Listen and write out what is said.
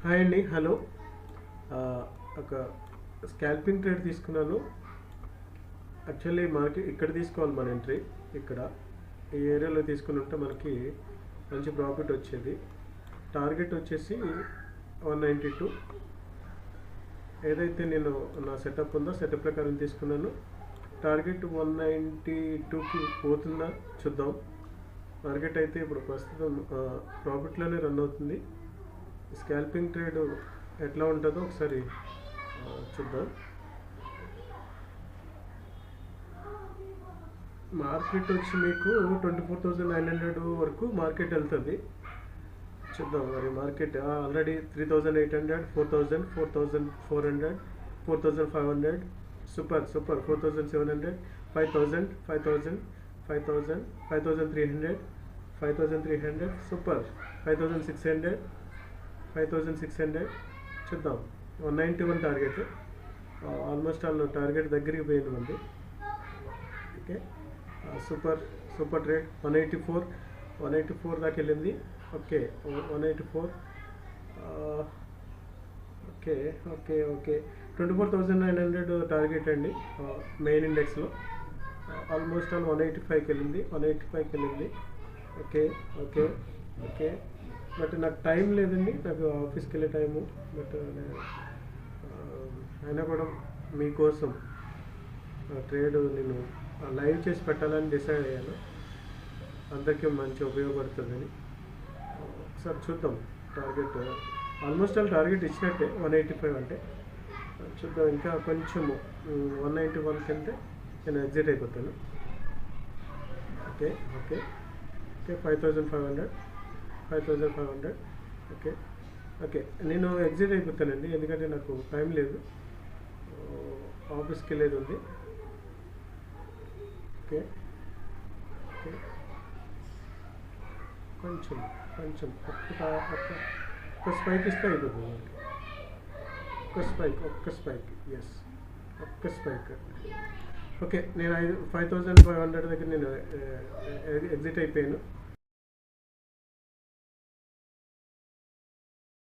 Hi అండి, hello. ఒక scalping trade తీసుకున్నాను. యాక్చువల్లీ మనకి ఇక్కడ తీసుకోవాలి మన ఎంట్రీ. ఇక్కడ ఈ ఏరియాలో తీసుకుని ఉంటే మనకి మంచి ప్రాఫిట్ వచ్చేది. టార్గెట్ వచ్చేసి 192. ఏదైతే నేను నా సెటప్ ఉందో సెటప్ ప్రకారం తీసుకున్నాను. టార్గెట్ 192కి పోతుందా చూద్దాం. మార్కెట్ అయితే ఇప్పుడు ప్రస్తుతం ప్రాఫిట్లోనే రన్ అవుతుంది. స్కాల్పింగ్ ట్రేడ్ ఎట్లా ఉంటుందో ఒకసారి చూద్దాం. మార్కెట్ వచ్చి మీకు 24,900 వరకు మార్కెట్ వెళ్తుంది. చూద్దాం మరి. Market already 3,800, 4,000, 4,400, 4,500, super 4,700, 5,000, 5,000, 5,000, 5,300, 5,300, super 5,600, 5,600. చూద్దాం. 191 టార్గెట్. ఆల్మోస్ట్ ఆల్ టార్గెట్ దగ్గరికి పోయింది మంది. Okay, super trade. 184 దాకా వెళ్ళింది. Okay, 184. Okay okay okay 24,900 target అండి మెయిన్ ఇండెక్స్లో. ఆల్మోస్ట్ ఆల్ 185కి వెళ్ళింది. 185కి వెళ్ళింది. ఓకే ఓకే ఓకే బట్ నాకు టైం లేదండి, నాకు ఆఫీస్కి వెళ్ళే టైము. బట్ అయినా కూడా మీకోసం ట్రేడ్ నేను లైవ్ చేసి పెట్టాలని డిసైడ్ అయ్యాను. అందరికీ మంచి ఉపయోగపడుతుందని. ఒకసారి చూద్దాం. టార్గెట్ ఆల్మోస్ట్ ఆల్ టార్గెట్ ఇచ్చినట్టే 185 అంటే. చూద్దాం. ఇంకా కొంచెము 191కి వెళ్తే నేను ఎగ్జిట్ అయిపోతాను. Okay okay okay 5,500, 5,500. Okay okay నేను ఎగ్జిట్ అయిపోతానండి, ఎందుకంటే నాకు టైం లేదు, ఆఫీస్కి వెళ్ళేది ఉంది. ఓకే ఓకే కొంచెం ఒక్క స్పైక్ ఇస్తే అయిపోతుంది. ఒక్క స్పైక్ ఎస్, ఒక్క స్పైక్. ఓకే, నేను 5,500 దగ్గర నేను ఎగ్జిట్ అయిపోయాను.